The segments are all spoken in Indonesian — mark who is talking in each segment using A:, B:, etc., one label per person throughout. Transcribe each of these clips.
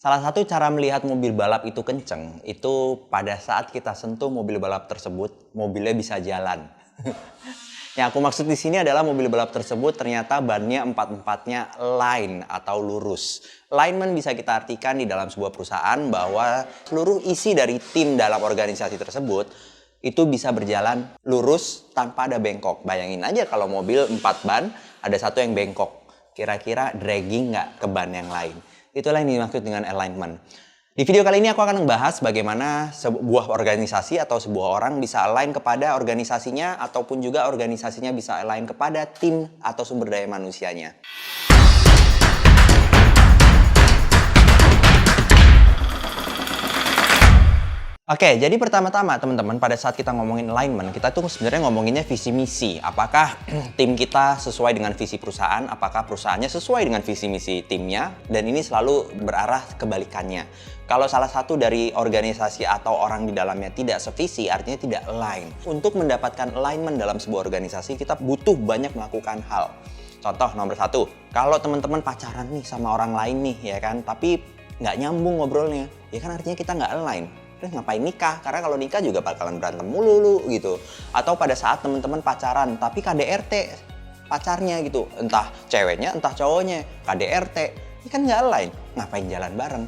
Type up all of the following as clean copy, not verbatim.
A: Salah satu cara melihat mobil balap itu kenceng, itu pada saat kita sentuh mobil balap tersebut, mobilnya bisa jalan. Yang aku maksud di sini adalah mobil balap tersebut ternyata bannya empat-empatnya line atau lurus. Lineman bisa kita artikan di dalam sebuah perusahaan bahwa seluruh isi dari tim dalam organisasi tersebut itu bisa berjalan lurus tanpa ada bengkok. Bayangin aja kalau mobil 4 ban, ada satu yang bengkok. Kira-kira dragging nggak ke ban yang lain? Itulah yang dimaksud dengan alignment. Di video kali ini aku akan membahas bagaimana sebuah organisasi atau sebuah orang bisa align kepada organisasinya ataupun juga organisasinya bisa align kepada tim atau sumber daya manusianya. Oke, jadi pertama-tama teman-teman pada saat kita ngomongin alignment, kita tuh sebenarnya ngomonginnya visi misi. Apakah tim kita sesuai dengan visi perusahaan, apakah perusahaannya sesuai dengan visi misi timnya, dan ini selalu berarah kebalikannya. Kalau salah satu dari organisasi atau orang di dalamnya tidak sevisi, artinya tidak align. Untuk mendapatkan alignment dalam sebuah organisasi, kita butuh banyak melakukan hal. Contoh nomor 1, kalau teman-teman pacaran nih sama orang lain nih, ya kan, tapi nggak nyambung ngobrolnya, ya kan artinya kita nggak align. Ngapain nikah? Karena kalau nikah juga bakalan berantem mulu gitu. Atau pada saat teman-teman pacaran tapi KDRT pacarnya gitu, entah ceweknya entah cowoknya KDRT, ini kan nggak align. Ngapain jalan bareng?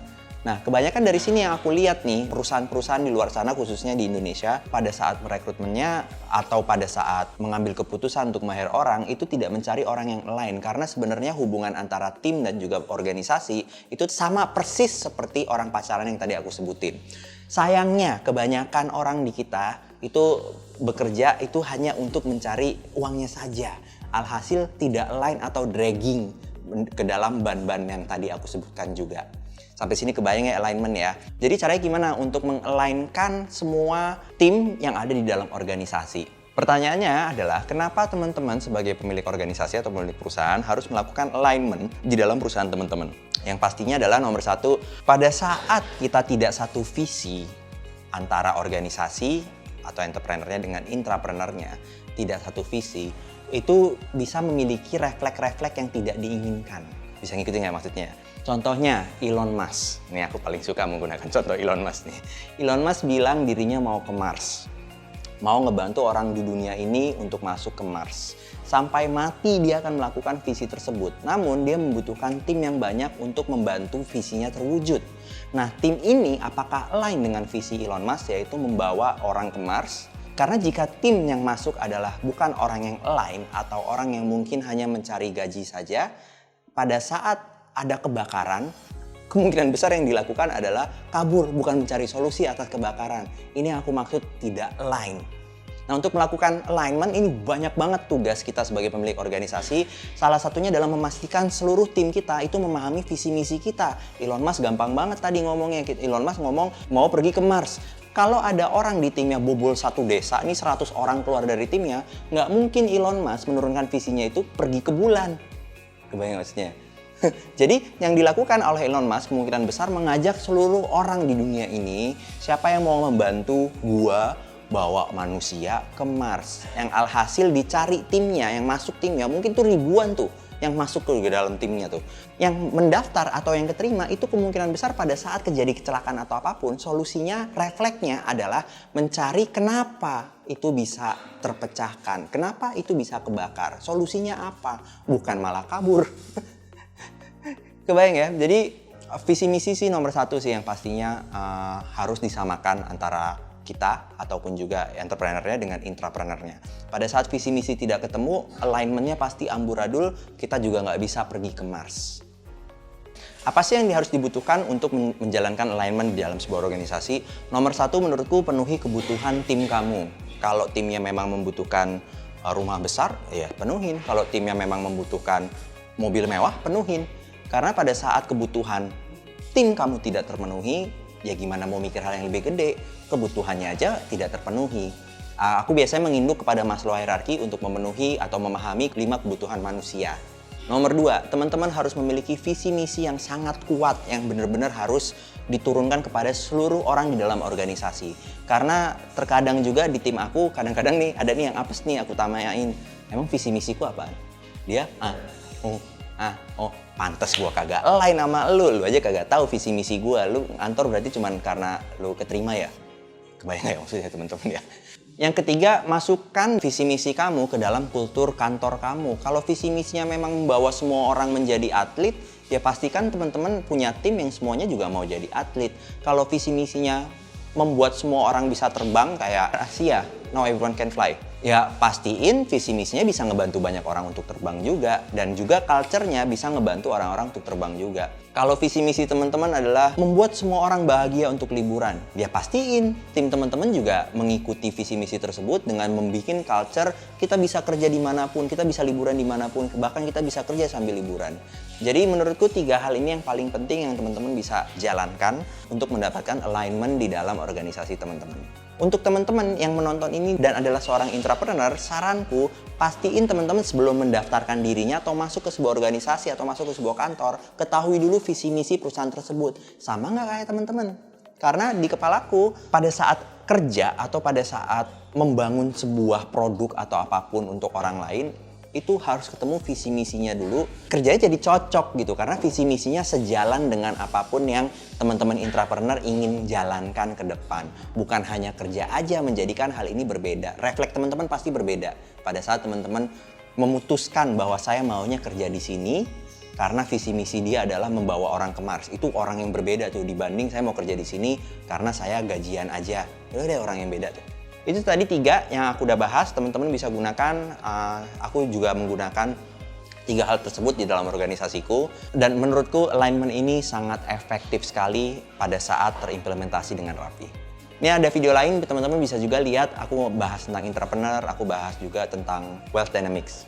A: Nah, kebanyakan dari sini yang aku lihat nih, perusahaan-perusahaan di luar sana khususnya di Indonesia pada saat merekrutmennya atau pada saat mengambil keputusan untuk mahir orang itu tidak mencari orang yang align, karena sebenarnya hubungan antara tim dan juga organisasi itu sama persis seperti orang pacaran yang tadi aku sebutin. Sayangnya kebanyakan orang di kita itu bekerja itu hanya untuk mencari uangnya saja. Alhasil tidak align atau dragging ke dalam ban-ban yang tadi aku sebutkan juga. Sampai sini kebayang ya alignment ya. Jadi caranya gimana untuk meng-alignkan semua tim yang ada di dalam organisasi? Pertanyaannya adalah kenapa teman-teman sebagai pemilik organisasi atau pemilik perusahaan harus melakukan alignment di dalam perusahaan teman-teman? Yang pastinya adalah nomor 1, pada saat kita tidak satu visi antara organisasi atau entrepreneurnya dengan intrapreneurnya, tidak satu visi, itu bisa memiliki refleks-refleks yang tidak diinginkan. Bisa ngikutin nggak maksudnya? Contohnya Elon Musk. Ini aku paling suka menggunakan contoh Elon Musk nih. Elon Musk bilang dirinya mau ke Mars. Mau ngebantu orang di dunia ini untuk masuk ke Mars. Sampai mati dia akan melakukan visi tersebut. Namun dia membutuhkan tim yang banyak untuk membantu visinya terwujud. Nah, tim ini apakah align dengan visi Elon Musk, yaitu membawa orang ke Mars? Karena jika tim yang masuk adalah bukan orang yang align atau orang yang mungkin hanya mencari gaji saja, pada saat ada kebakaran, kemungkinan besar yang dilakukan adalah kabur, bukan mencari solusi atas kebakaran. Ini yang aku maksud tidak align. Nah, untuk melakukan alignment ini banyak banget tugas kita sebagai pemilik organisasi. Salah satunya adalah memastikan seluruh tim kita itu memahami visi misi kita. Elon Musk gampang banget tadi ngomongnya. Elon Musk ngomong mau pergi ke Mars. Kalau ada orang di timnya bobol satu desa, ini 100 orang keluar dari timnya, nggak mungkin Elon Musk menurunkan visinya itu pergi ke bulan. Kebayang maksudnya? Jadi yang dilakukan oleh Elon Musk kemungkinan besar mengajak seluruh orang di dunia ini, siapa yang mau membantu gua bawa manusia ke Mars. Yang alhasil dicari timnya, yang masuk timnya, mungkin tuh ribuan tuh yang masuk ke dalam timnya tuh. Yang mendaftar atau yang keterima itu kemungkinan besar pada saat terjadi kecelakaan atau apapun, solusinya, refleksnya adalah mencari kenapa itu bisa terpecahkan, kenapa itu bisa kebakar, solusinya apa, bukan malah kabur. Kebayang ya, jadi visi misi sih nomor 1 sih yang pastinya harus disamakan antara kita ataupun juga entrepreneurnya dengan intrapreneurnya. Pada saat visi misi tidak ketemu, alignmentnya pasti amburadul, kita juga nggak bisa pergi ke Mars. Apa sih yang harus dibutuhkan untuk menjalankan alignment di dalam sebuah organisasi? Nomor 1 menurutku penuhi kebutuhan tim kamu. Kalau timnya memang membutuhkan rumah besar, ya penuhin. Kalau timnya memang membutuhkan mobil mewah, penuhin. Karena pada saat kebutuhan tim kamu tidak terpenuhi, ya gimana mau mikir hal yang lebih gede, kebutuhannya aja tidak terpenuhi. Aku biasanya menginduk kepada Maslow hierarki untuk memenuhi atau memahami 5 kebutuhan manusia. Nomor 2, teman-teman harus memiliki visi misi yang sangat kuat, yang benar-benar harus diturunkan kepada seluruh orang di dalam organisasi. Karena terkadang juga di tim aku, kadang-kadang nih ada nih yang apes nih aku tanyain, emang visi misiku apa? Dia, Oh, pantes gua kagak align sama lu aja kagak tahu visi misi gua. Lu kantor berarti cuman karena lu keterima ya? Kebayang nggak ya maksudnya teman-teman ya? Yang ketiga, masukkan visi misi kamu ke dalam kultur kantor kamu. Kalau visi misinya memang membawa semua orang menjadi atlet, ya pastikan teman-teman punya tim yang semuanya juga mau jadi atlet. Kalau visi misinya membuat semua orang bisa terbang kayak Asia, now everyone can fly. Ya pastiin visi misinya bisa ngebantu banyak orang untuk terbang juga. Dan juga culture-nya bisa ngebantu orang-orang untuk terbang juga. Kalau visi misi teman-teman adalah membuat semua orang bahagia untuk liburan, ya pastiin tim teman-teman juga mengikuti visi misi tersebut dengan membuat culture kita bisa kerja dimanapun, kita bisa liburan dimanapun, bahkan kita bisa kerja sambil liburan. Jadi menurutku 3 hal ini yang paling penting yang teman-teman bisa jalankan untuk mendapatkan alignment di dalam organisasi teman-teman. Untuk teman-teman yang menonton ini dan adalah seorang intrapreneur, saranku pastiin teman-teman sebelum mendaftarkan dirinya atau masuk ke sebuah organisasi atau masuk ke sebuah kantor, ketahui dulu visi misi perusahaan tersebut. Sama nggak kayak teman-teman? Karena di kepalaku pada saat kerja atau pada saat membangun sebuah produk atau apapun untuk orang lain, itu harus ketemu visi misinya dulu. Kerjanya jadi cocok gitu karena visi misinya sejalan dengan apapun yang teman-teman intrapreneur ingin jalankan ke depan. Bukan hanya kerja aja menjadikan hal ini berbeda. Refleks teman-teman pasti berbeda pada saat teman-teman memutuskan bahwa saya maunya kerja di sini karena visi misi dia adalah membawa orang ke Mars. Itu orang yang berbeda tuh dibanding saya mau kerja di sini karena saya gajian aja. Itu ada orang yang beda tuh. Itu tadi 3 yang aku udah bahas, teman-teman bisa gunakan. Aku juga menggunakan 3 hal tersebut di dalam organisasiku. Dan menurutku alignment ini sangat efektif sekali pada saat terimplementasi dengan rapi. Ini ada video lain, teman-teman bisa juga lihat. Aku bahas tentang entrepreneur, aku bahas juga tentang wealth dynamics.